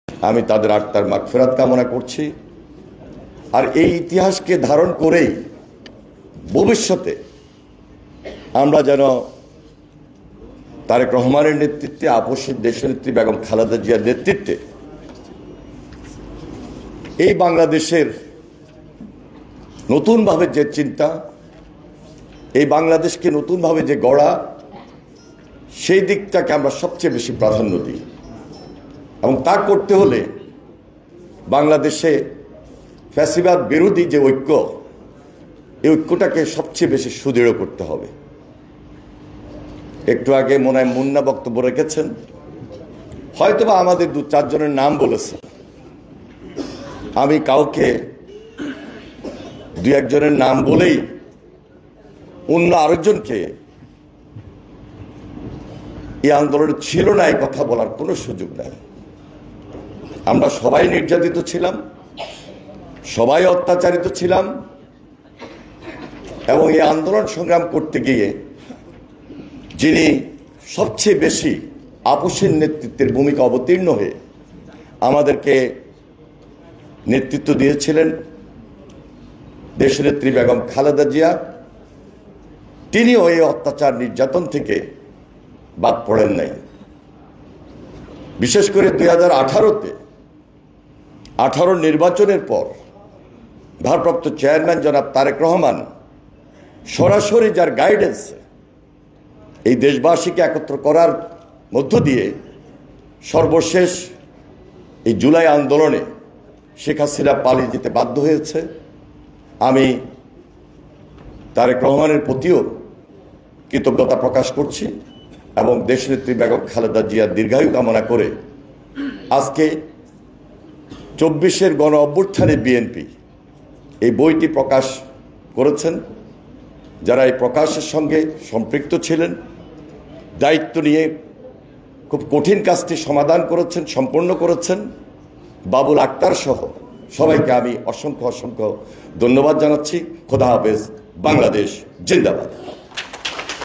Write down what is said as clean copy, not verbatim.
আমি তাদের আত্মার মাগফিরাত কামনা করছি। আর এই ইতিহাসকে ধারণ করেই ভবিষ্যতে আমরা যেন তারেক রহমানের নেতৃত্বে, আপসের দেশনেত্রী বেগম খালেদা জিয়ার নেতৃত্বে এই বাংলাদেশের নতুনভাবে যে চিন্তা, এই বাংলাদেশকে নতুনভাবে যে গড়া, সেই দিকটাকে আমরা সবচেয়ে বেশি প্রাধান্য দিই। এবং তা করতে হলে বাংলাদেশে ফ্যাসিবাদ বিরোধী যে ঐক্য, এই ঐক্যটাকে সবচেয়ে বেশি সুদৃঢ় করতে হবে। একটু আগে মনে হয় মুন্না বক্তব্য রেখেছেন, হয়তোবা আমাদের 2-4 জনের নাম বলেছেন। আমি কাউকে 2-1 জনের নাম বলেই অন্য আরেকজনকে এই আন্দোলন ছিল না এই কথা বলার কোনো সুযোগ নাই। আমরা সবাই নির্যাতিত ছিলাম, সবাই অত্যাচারিত ছিলাম, এবং এই আন্দোলন সংগ্রাম করতে গিয়ে যিনি সবচেয়ে বেশি আপসের নেতৃত্বের ভূমিকা অবতীর্ণ হয়ে আমাদেরকে নেতৃত্ব দিয়েছিলেন দেশনেত্রী বেগম খালেদা জিয়া, তিনিও এই অত্যাচার নির্যাতন থেকে বাদ পড়েন নাই। বিশেষ করে 2018-তে 18 নির্বাচনের পর ভারপ্রাপ্ত চেয়ারম্যান জনাব তারেক রহমান সরাসরি যার গাইডেন্সে এই দেশবাসীকে একত্র করার মধ্য দিয়ে সর্বশেষ এই জুলাই আন্দোলনে শেখ হাসিনা পালিয়ে যেতে বাধ্য হয়েছে। আমি তারেক রহমানের প্রতিও কৃতজ্ঞতা প্রকাশ করছি এবং দেশনেত্রী বেগম খালেদা জিয়ার দীর্ঘায়ু কামনা করে আজকে 24-এর গণ অভ্যুত্থানে বিএনপি এই বইটি প্রকাশ করেছেন। যারা এই প্রকাশের সঙ্গে সম্পৃক্ত ছিলেন, দায়িত্ব নিয়ে খুব কঠিন কাজটি সমাধান করেছেন, সম্পন্ন করেছেন, বাবুল আক্তার সহ সবাইকে আমি অসংখ্য ধন্যবাদ জানাচ্ছি। খোদা হাফেজ। বাংলাদেশ জিন্দাবাদ।